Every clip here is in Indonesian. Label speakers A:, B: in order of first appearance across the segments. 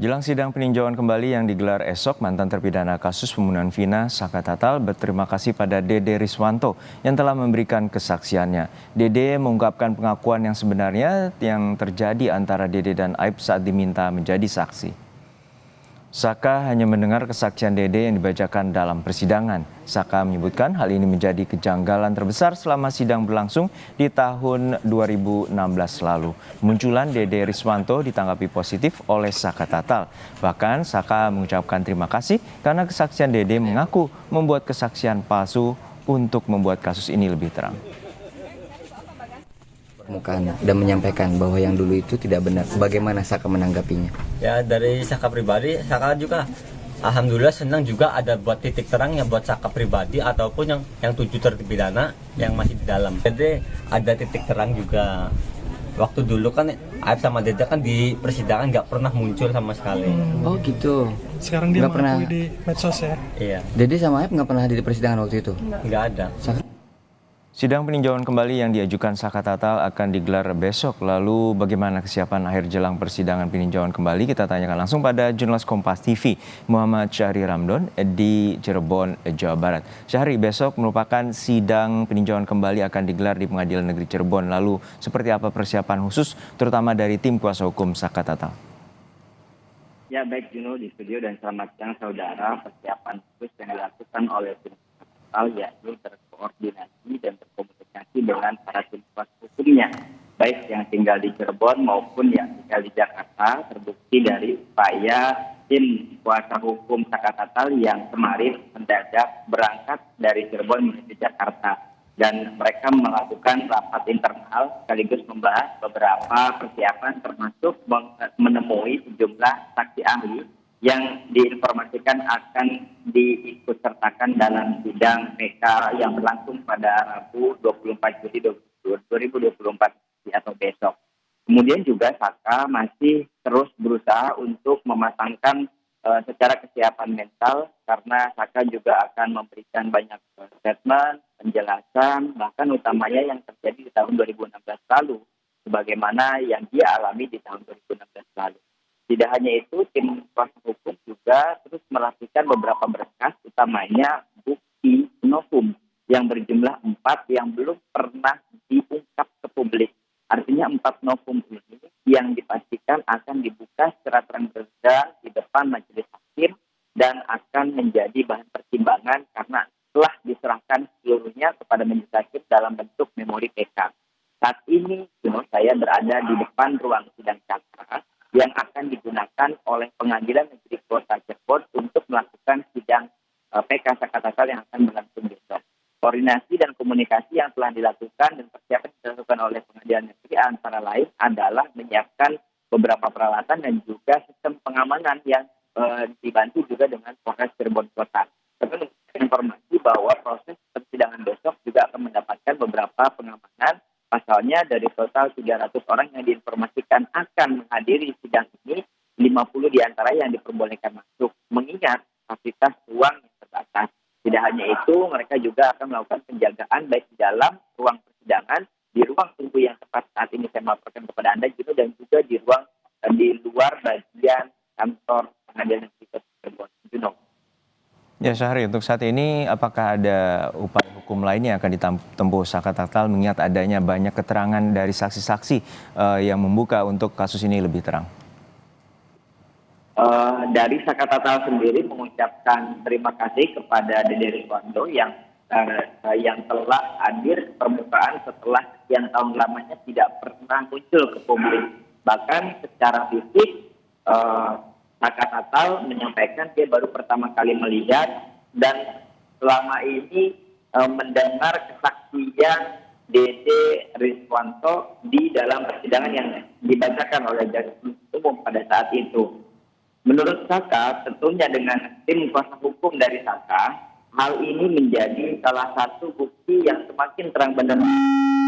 A: Jelang sidang peninjauan kembali yang digelar esok, mantan terpidana kasus pembunuhan Vina Saka Tatal berterima kasih pada Dede Riswanto yang telah memberikan kesaksiannya. Dede mengungkapkan pengakuan yang sebenarnya yang terjadi antara Dede dan Aib saat diminta menjadi saksi. Saka hanya mendengar kesaksian Dede yang dibacakan dalam persidangan. Saka menyebutkan hal ini menjadi kejanggalan terbesar selama sidang berlangsung di tahun 2016 lalu. Munculan Dede Riswanto ditanggapi positif oleh Saka Tatal. Bahkan Saka mengucapkan terima kasih karena kesaksian Dede mengaku membuat kesaksian palsu untuk membuat kasus ini lebih terang.
B: Permukaan dan menyampaikan bahwa yang dulu itu tidak benar. Bagaimana Saka menanggapinya?
C: Ya dari Saka pribadi, Saka juga alhamdulillah senang juga ada buat titik terang yang buat Saka pribadi ataupun yang 7 terpidana yang masih di dalam. Jadi ada titik terang juga. Waktu dulu kan Aib sama Dede kan di persidangan nggak pernah muncul sama sekali.
B: Oh gitu.
D: Sekarang dia
B: Nggak pernah.
D: mengakui di medsos ya.
C: Iya,
B: Dede sama Aib nggak pernah hadir di persidangan waktu itu.
C: nggak ada.
B: Saka
A: Sidang peninjauan kembali yang diajukan Saka Tatal akan digelar besok. Lalu bagaimana kesiapan akhir jelang persidangan peninjauan kembali? Kita tanyakan langsung pada jurnalis Kompas TV Muhammad Syahri Ramdon di Cirebon, Jawa Barat. Syahri, besok merupakan sidang peninjauan kembali akan digelar di Pengadilan Negeri Cirebon. Lalu seperti apa persiapan khusus terutama dari tim kuasa hukum Saka Tatal?
E: Ya baik Juno di studio dan selamat siang saudara. Persiapan khusus yang dilakukan oleh tim Tatal yaitu terkoordinasi dan berkomunikasi dengan para tim kuasa hukumnya, baik yang tinggal di Cirebon maupun yang tinggal di Jakarta. Terbukti dari upaya tim kuasa hukum Saka Tatal yang kemarin mendadak berangkat dari Cirebon menuju Jakarta dan mereka melakukan rapat internal sekaligus membahas beberapa persiapan termasuk menemui sejumlah saksi ahli yang diinformasikan akan diikutsertakan dalam sidang PK yang berlangsung pada Rabu 24 Juli 2024 atau besok. Kemudian juga Saka masih terus berusaha untuk mematangkan secara kesiapan mental karena Saka juga akan memberikan banyak statement, penjelasan, bahkan utamanya yang terjadi di tahun 2016 lalu, sebagaimana yang dia alami di tahun 2016 lalu. Tidak hanya itu, tim kuasa hukum juga terus melakukan beberapa berkas, utamanya bukti novum yang berjumlah 4 yang belum pernah diungkap ke publik. Artinya 4 novum ini yang dipastikan akan dibuka secara terang-terangan di depan majelis hakim dan akan menjadi bahan pertimbangan karena telah diserahkan seluruhnya kepada majelis hakim dalam bentuk memori PK. Saat ini, saya berada di depan ruang sidang Cakra yang akan digunakan oleh Pengadilan Negeri Kota Cirebon untuk melakukan sidang PK Saka Tatal yang akan berlangsung besok. Koordinasi dan komunikasi yang telah dilakukan dan persiapan yang dilakukan oleh Pengadilan Negeri antara lain adalah menyiapkan beberapa peralatan dan juga sistem pengamanan yang dibantu juga dengan Polres Cirebon Kota. Kami informasi bahwa proses persidangan besok juga akan mendapatkan beberapa pengamanan. Pasalnya dari total 300 orang yang diinformasikan akan menghadiri sidang ini, 50 diantara yang diperbolehkan masuk. Mengingat kapasitas ruang yang terbatas. Tidak hanya itu, mereka juga akan melakukan penjagaan baik di dalam ruang persidangan, di ruang tunggu yang tepat saat ini saya melaporkan kepada Anda juga, dan juga di luar bagian kantor Pengadilan Negeri Kota Cirebon.
A: Ya Syahri, untuk saat ini apakah ada upaya hukum lainnya yang akan ditempuh Saka Tatal mengingat adanya banyak keterangan dari saksi-saksi yang membuka untuk kasus ini lebih terang?
E: Dari Saka Tatal sendiri mengucapkan terima kasih kepada Dede Riswanto yang telah hadir ke permukaan setelah sekian tahun lamanya tidak pernah muncul ke publik. Bahkan secara fisik Saka Tatal menyampaikan dia baru pertama kali melihat dan selama ini mendengar kesaksian Dede Riswanto di dalam persidangan yang dibacakan oleh jaksa umum pada saat itu. Menurut Saka, tentunya dengan tim kuasa hukum dari Saka, hal ini menjadi salah satu bukti yang semakin terang benderang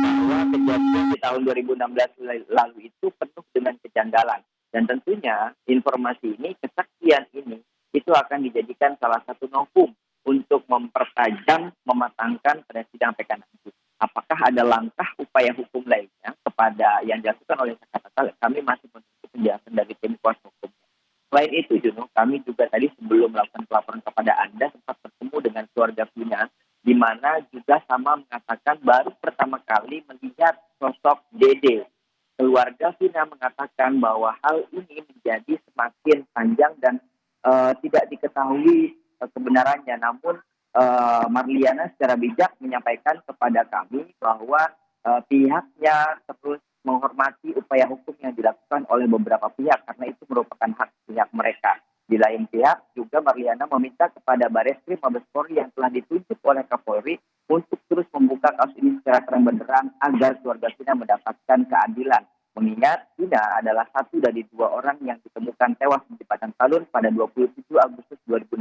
E: bahwa kejadian di tahun 2016 lalu itu penuh dengan kejanggalan. Dan tentunya informasi ini, kesaksian ini, itu akan dijadikan salah satu novum untuk mempertajam, mematangkan pada sidang PK nanti. Apakah ada langkah upaya hukum lainnya kepada yang dilakukan oleh Saka Tatal? Kami masih menunggu penjelasan dari tim kuasa hukum. Selain itu, Juno, kami juga tadi sebelum melakukan pelaporan kepada Anda sempat bertemu dengan keluarga Vina, di mana juga sama mengatakan baru pertama kali melihat sosok Dede. Keluarga Vina mengatakan bahwa hal ini menjadi semakin panjang dan tidak diketahui kebenarannya. Namun Marliana secara bijak menyampaikan kepada kami bahwa pihaknya terus menghormati upaya hukum yang dilakukan oleh beberapa pihak karena itu merupakan hak pihak mereka. Di lain pihak juga Marliana meminta kepada Bareskrim Mabes Polri yang telah ditunjuk oleh Kapolri untuk terus membuka kasus ini secara terang-benderang agar keluarga Vina mendapatkan keadilan. Mengingat Vina adalah satu dari 2 orang yang ditemukan tewas di Jembatan Talun pada 27 Agustus 2016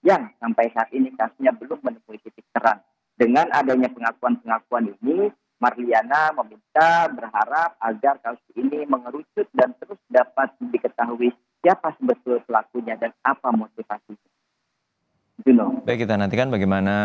E: yang sampai saat ini kasusnya belum menemui titik terang. Dengan adanya pengakuan-pengakuan ini, Marliana meminta berharap agar kasus ini mengerucut dan terus dapat diketahui siapa sebetulnya pelakunya dan apa motivasinya. Juno.
A: Baik, kita nantikan bagaimana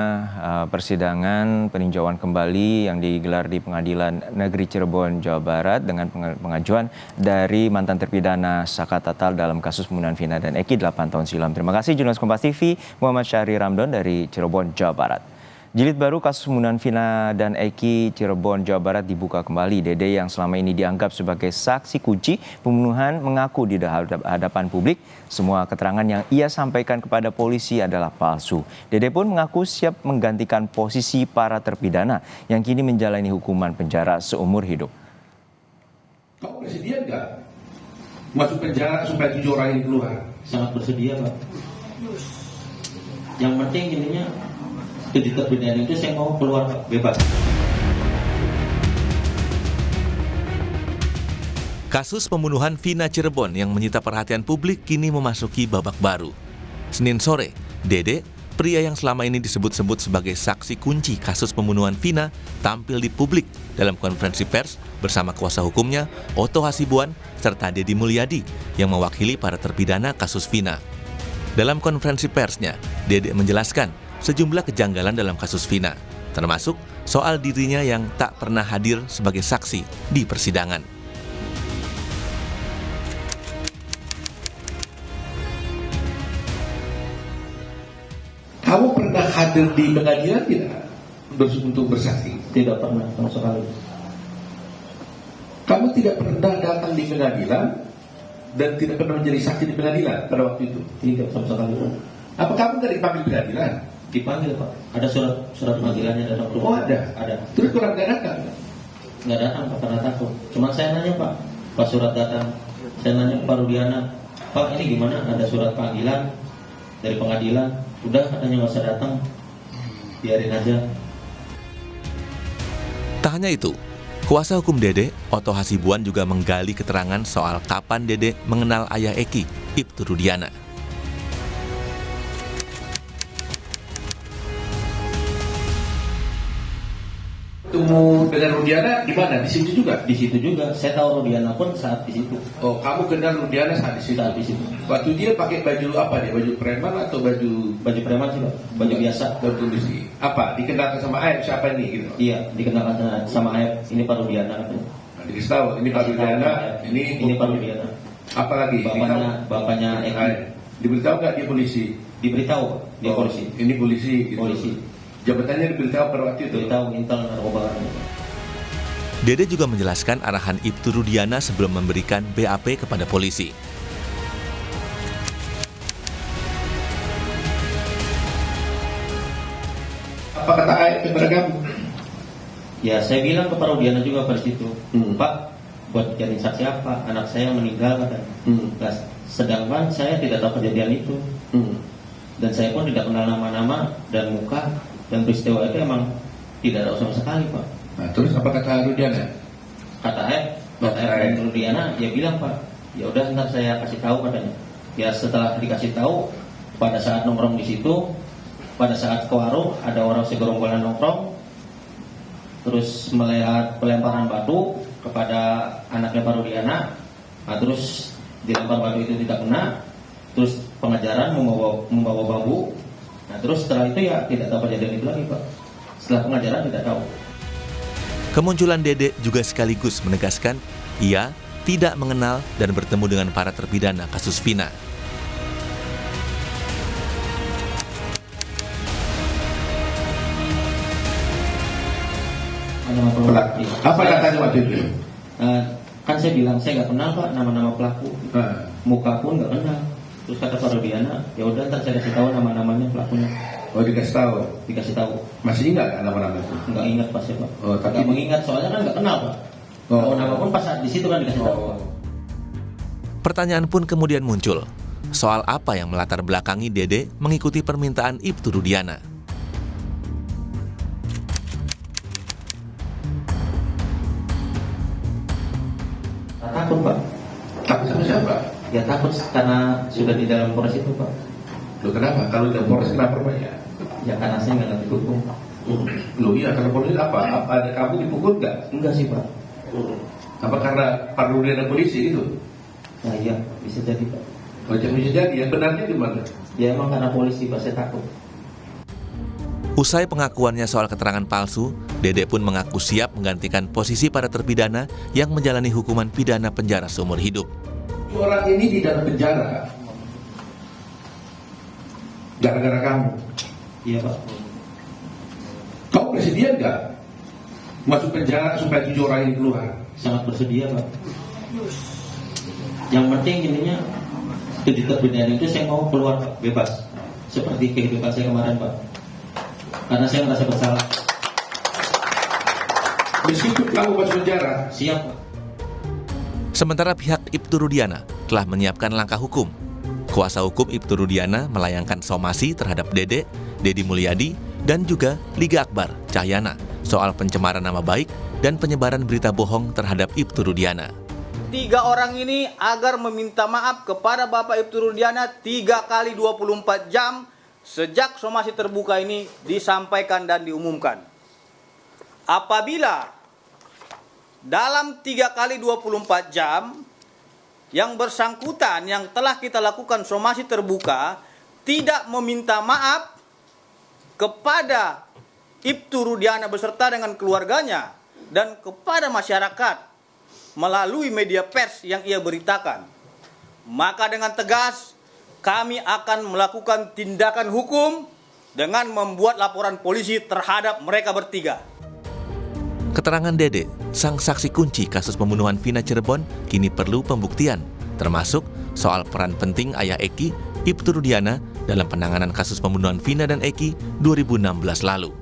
A: persidangan peninjauan kembali yang digelar di Pengadilan Negeri Cirebon, Jawa Barat dengan pengajuan dari mantan terpidana Saka Tatal dalam kasus pembunuhan Vina dan Eki 8 tahun silam. Terima kasih jurnalis Kompas TV Muhammad Syahri Ramdon dari Cirebon, Jawa Barat. Jilid baru kasus pembunuhan Vina dan Eki Cirebon, Jawa Barat dibuka kembali. Dede yang selama ini dianggap sebagai saksi kunci pembunuhan mengaku di hadapan publik semua keterangan yang ia sampaikan kepada polisi adalah palsu. Dede pun mengaku siap menggantikan posisi para terpidana yang kini menjalani hukuman penjara seumur hidup.
D: Kamu bersedia nggak masuk penjara supaya 7 orang ini keluar?
F: Sangat bersedia, Pak. Yang penting ininya 7 terpidana itu saya mau keluar, Pak, bebas.
G: Kasus pembunuhan Vina Cirebon yang menyita perhatian publik kini memasuki babak baru. Senin sore, Dede, pria yang selama ini disebut-sebut sebagai saksi kunci kasus pembunuhan Vina, tampil di publik dalam konferensi pers bersama kuasa hukumnya, Otto Hasibuan, serta Deddy Mulyadi yang mewakili para terpidana kasus Vina. Dalam konferensi persnya, Dede menjelaskan sejumlah kejanggalan dalam kasus Vina, termasuk soal dirinya yang tak pernah hadir sebagai saksi di persidangan.
D: Kamu pernah hadir di pengadilan tidak untuk bersaksi?
F: Tidak pernah sama sekali.
D: Kamu tidak pernah datang di pengadilan dan tidak pernah menjadi saksi di pengadilan pada waktu itu?
F: Tidak sama sekali, Pak.
D: Apa kamu tidak dipanggil pengadilan?
F: Dipanggil, Pak. Ada surat panggilannya dalam rumah.
D: Oh, ada?
F: Ada.
D: Terus kurang nggak datang?
F: Nggak datang, Pak, karena takut. Cuma saya nanya, Pak, pas surat datang, saya nanya ke Pak Rudiana, Pak, ini gimana? Ada surat panggilan dari pengadilan. Udah, katanya nggak usah datang, biarin aja.
G: Tak hanya itu, kuasa hukum Dede, Otto Hasibuan juga menggali keterangan soal kapan Dede mengenal ayah Eki, Ibtu Rudiana.
D: Ketemu dengan Rudiana di mana? Di situ juga?
F: Di situ juga. Saya tahu Rudiana pun saat di situ.
D: Oh, kamu kenal Rudiana saat di situ?
F: Saat di situ.
D: Waktu dia pakai baju apa dia? Baju preman atau baju
F: Preman sih, Pak. Baju biasa.
D: baju polisi? Apa? Dikenalkan sama Aib siapa ini gitu?
F: Iya, dikenalkan sama Aib. Ini Pak Rudiana.
D: Nah, dikasih tahu ini Pak Rudiana,
F: ini Pak Rudiana.
D: Apa lagi?
F: Bapaknya Eki.
D: Aib. Diberitahu nggak dia polisi?
F: Diberitahu, Pak. Dia polisi.
D: Ini polisi. Gitu.
F: Polisi.
D: Jabatannya diberitahu pada waktu itu?
F: Diberitahu Intel Narkoba.
G: Dede juga menjelaskan arahan Ibtu Rudiana sebelum memberikan BAP kepada polisi.
D: Apa kata Aib kepada kamu?
F: Ya, saya bilang ke Pak Rudiana juga pada situ, Pak, buat jadi saksi apa? Anak saya meninggal, kan? Nah, sedangkan saya tidak tahu kejadian itu. Dan saya pun tidak kenal nama-nama dan muka, dan peristiwa itu emang tidak tahu sama sekali, Pak.
D: Nah, terus apa kata Rudiana?
F: Kata Aib Rudiana, ya bilang, Pak, ya udah ntar saya kasih tahu, katanya. Ya setelah dikasih tahu, pada saat nongkrong di situ, pada saat ke warung ada orang segerombolan nongkrong, terus melihat pelemparan batu kepada anaknya Pak Rudiana, nah, terus dilempar batu itu tidak kena, terus pengejaran membawa bambu. Nah, terus setelah itu ya tidak tahu kejadian itu lagi, Pak. Setelah pengajaran tidak tahu.
G: Kemunculan Dede juga sekaligus menegaskan ia tidak mengenal dan bertemu dengan para terpidana kasus Vina.
D: Apa katanya waktu itu?
F: Kan saya bilang saya nggak kenal Pak nama-nama pelaku, muka pun nggak kenal. Terus kata Pak Rudiana, ya udah ntar saya kasih tahu nama-namanya pelakunya.
D: Oh, dikasih tahu.
F: Dikasih tahu.
D: Masih ingat nama-nama itu?
F: Nggak ingat pas ya Pak.
D: Oh, tapi
F: nggak mengingat soalnya kan nggak kenal Pak. Tahu nama pun pas saat di situ kan dikasih tahu.
G: Pertanyaan pun kemudian muncul, soal apa yang melatar belakangi Dede mengikuti permintaan Ibtu Rudiana.
F: Takut Pak.
D: Takut sama siapa?
F: Ya takut karena sudah di dalam Polres itu Pak.
D: Loh, kenapa? Kalau di Polres kenapa Pak ya?
F: Ya karena saya nggak ngerti hukum.
D: Loh iya, karena polisi apa? Ada kamu dipukul nggak?
F: Enggak sih Pak.
D: Apa karena Pak Rudiana polisi itu?
F: Nah iya bisa jadi Pak.
D: Oh, bisa jadi ya, benarnya di mana?
F: Ya emang karena polisi Pak, saya takut.
G: Usai pengakuannya soal keterangan palsu, Dede pun mengaku siap menggantikan posisi para terpidana yang menjalani hukuman pidana penjara seumur hidup.
D: Orang ini di dalam penjara gara-gara kamu.
F: Iya Pak.
D: Kamu bersedia nggak masuk penjara supaya 7 orang ini keluar?
F: Sangat bersedia Pak. Yang penting intinya 7 terpidana itu saya mau keluar Pak, bebas. Seperti kehidupan saya kemarin Pak. Karena saya merasa bersalah.
D: Meskipun kamu masuk penjara,
F: siap Pak.
G: Sementara pihak Ibtu Rudiana telah menyiapkan langkah hukum. Kuasa hukum Ibtu Rudiana melayangkan somasi terhadap Dede, Dedi Mulyadi, dan juga Liga Akbar Cahyana soal pencemaran nama baik dan penyebaran berita bohong terhadap Ibtu Rudiana.
H: 3 orang ini agar meminta maaf kepada Bapak Ibtu Rudiana 3 kali 24 jam sejak somasi terbuka ini disampaikan dan diumumkan. Apabila dalam 3 kali 24 jam yang bersangkutan yang telah kita lakukan somasi terbuka tidak meminta maaf kepada Ibtu Rudiana beserta dengan keluarganya dan kepada masyarakat melalui media pers yang ia beritakan, maka dengan tegas kami akan melakukan tindakan hukum dengan membuat laporan polisi terhadap mereka bertiga.
G: Keterangan Dede, sang saksi kunci kasus pembunuhan Vina Cirebon, kini perlu pembuktian, termasuk soal peran penting ayah Eki, Ibtu Rudiana, dalam penanganan kasus pembunuhan Vina dan Eki 2016 lalu.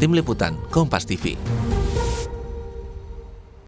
G: Tim Liputan, Kompas TV.